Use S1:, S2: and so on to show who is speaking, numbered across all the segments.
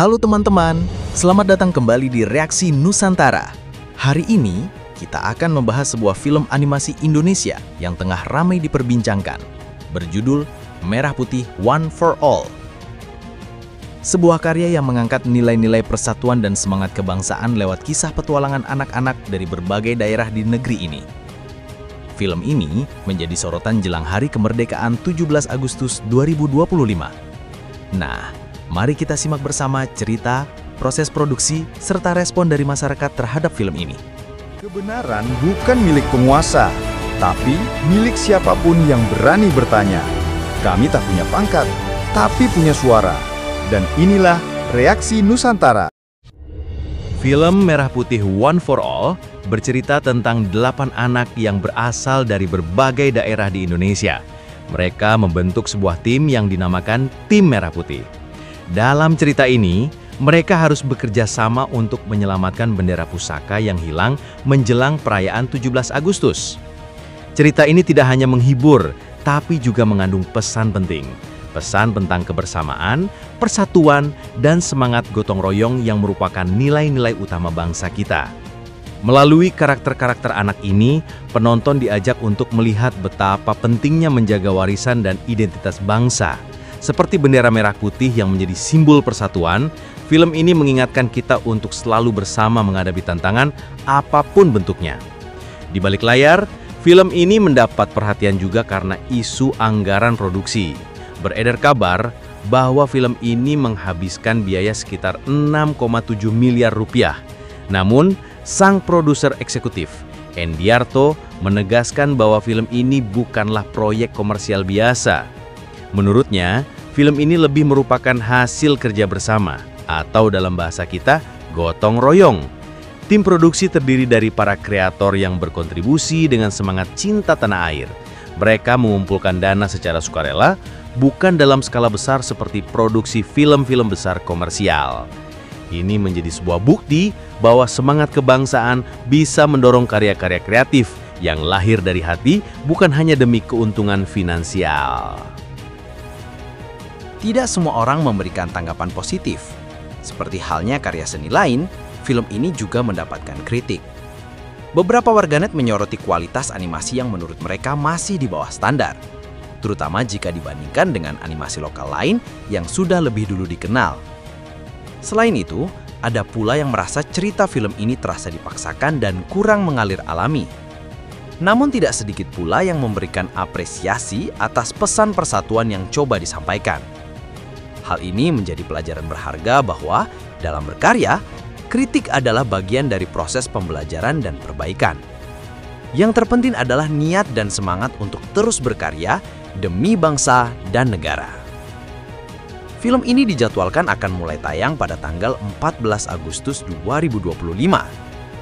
S1: Halo teman-teman, selamat datang kembali di Reaksi Nusantara. Hari ini, kita akan membahas sebuah film animasi Indonesia yang tengah ramai diperbincangkan, berjudul Merah Putih One for All. Sebuah karya yang mengangkat nilai-nilai persatuan dan semangat kebangsaan lewat kisah petualangan anak-anak dari berbagai daerah di negeri ini. Film ini menjadi sorotan jelang Hari Kemerdekaan 17 Agustus 2025. Nah, mari kita simak bersama cerita, proses produksi, serta respon dari masyarakat terhadap film ini.
S2: Kebenaran bukan milik penguasa, tapi milik siapapun yang berani bertanya. Kami tak punya pangkat, tapi punya suara. Dan inilah Reaksi Nusantara.
S3: Film Merah Putih One for All bercerita tentang 8 anak yang berasal dari berbagai daerah di Indonesia. Mereka membentuk sebuah tim yang dinamakan Tim Merah Putih. Dalam cerita ini, mereka harus bekerja sama untuk menyelamatkan bendera pusaka yang hilang menjelang perayaan 17 Agustus. Cerita ini tidak hanya menghibur, tapi juga mengandung pesan penting. Pesan tentang kebersamaan, persatuan, dan semangat gotong royong yang merupakan nilai-nilai utama bangsa kita. Melalui karakter-karakter anak ini, penonton diajak untuk melihat betapa pentingnya menjaga warisan dan identitas bangsa. Seperti bendera merah putih yang menjadi simbol persatuan, film ini mengingatkan kita untuk selalu bersama menghadapi tantangan apapun bentuknya. Di balik layar, film ini mendapat perhatian juga karena isu anggaran produksi. Beredar kabar bahwa film ini menghabiskan biaya sekitar 6,7 miliar rupiah. Namun, sang produser eksekutif, Endiarto, menegaskan bahwa film ini bukanlah proyek komersial biasa. Menurutnya, film ini lebih merupakan hasil kerja bersama, atau dalam bahasa kita, gotong royong. Tim produksi terdiri dari para kreator yang berkontribusi dengan semangat cinta tanah air. Mereka mengumpulkan dana secara sukarela, bukan dalam skala besar seperti produksi film-film besar komersial. Ini menjadi sebuah bukti bahwa semangat kebangsaan bisa mendorong karya-karya kreatif yang lahir dari hati, bukan hanya demi keuntungan finansial.
S1: Tidak semua orang memberikan tanggapan positif. Seperti halnya karya seni lain, film ini juga mendapatkan kritik. Beberapa warganet menyoroti kualitas animasi yang menurut mereka masih di bawah standar, terutama jika dibandingkan dengan animasi lokal lain yang sudah lebih dulu dikenal. Selain itu, ada pula yang merasa cerita film ini terasa dipaksakan dan kurang mengalir alami. Namun tidak sedikit pula yang memberikan apresiasi atas pesan persatuan yang coba disampaikan. Hal ini menjadi pelajaran berharga bahwa dalam berkarya, kritik adalah bagian dari proses pembelajaran dan perbaikan. Yang terpenting adalah niat dan semangat untuk terus berkarya demi bangsa dan negara. Film ini dijadwalkan akan mulai tayang pada tanggal 14 Agustus 2025,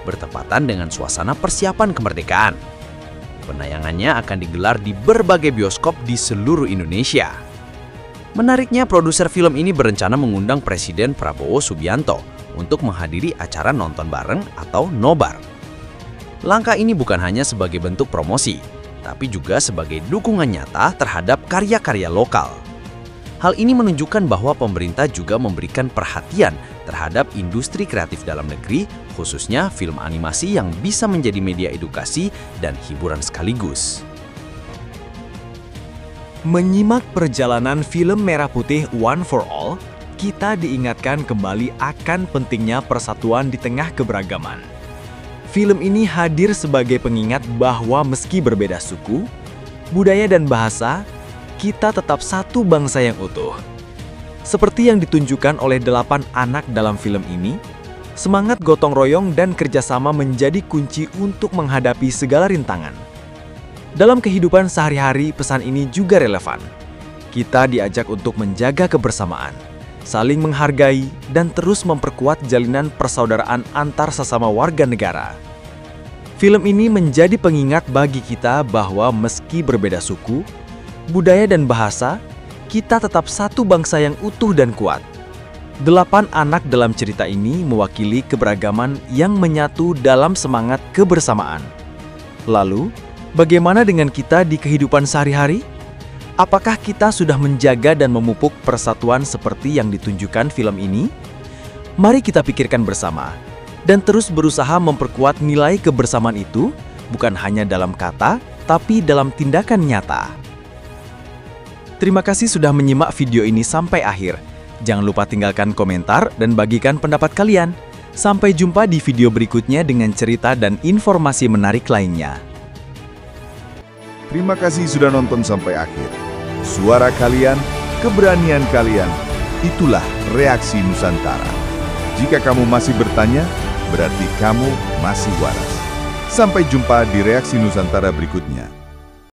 S1: bertepatan dengan suasana persiapan kemerdekaan. Penayangannya akan digelar di berbagai bioskop di seluruh Indonesia. Menariknya, produser film ini berencana mengundang Presiden Prabowo Subianto untuk menghadiri acara nonton bareng atau nobar. Langkah ini bukan hanya sebagai bentuk promosi, tapi juga sebagai dukungan nyata terhadap karya-karya lokal. Hal ini menunjukkan bahwa pemerintah juga memberikan perhatian terhadap industri kreatif dalam negeri, khususnya film animasi yang bisa menjadi media edukasi dan hiburan sekaligus. Menyimak perjalanan film Merah Putih One for All, kita diingatkan kembali akan pentingnya persatuan di tengah keberagaman. Film ini hadir sebagai pengingat bahwa meski berbeda suku, budaya dan bahasa, kita tetap satu bangsa yang utuh. Seperti yang ditunjukkan oleh 8 anak dalam film ini, semangat gotong royong dan kerjasama menjadi kunci untuk menghadapi segala rintangan. Dalam kehidupan sehari-hari, pesan ini juga relevan. Kita diajak untuk menjaga kebersamaan, saling menghargai, dan terus memperkuat jalinan persaudaraan antar sesama warga negara. Film ini menjadi pengingat bagi kita bahwa meski berbeda suku, budaya dan bahasa, kita tetap satu bangsa yang utuh dan kuat. 8 anak dalam cerita ini mewakili keberagaman yang menyatu dalam semangat kebersamaan. Lalu, bagaimana dengan kita di kehidupan sehari-hari? Apakah kita sudah menjaga dan memupuk persatuan seperti yang ditunjukkan film ini?
S4: Mari kita pikirkan bersama dan terus berusaha memperkuat nilai kebersamaan itu bukan hanya dalam kata, tapi dalam tindakan nyata. Terima kasih sudah menyimak video ini sampai akhir. Jangan lupa tinggalkan komentar dan bagikan pendapat kalian. Sampai jumpa di video berikutnya dengan cerita dan informasi menarik lainnya.
S2: Terima kasih sudah nonton sampai akhir. Suara kalian, keberanian kalian, itulah reaksi Nusantara. Jika kamu masih bertanya, berarti kamu masih waras. Sampai jumpa di reaksi Nusantara berikutnya.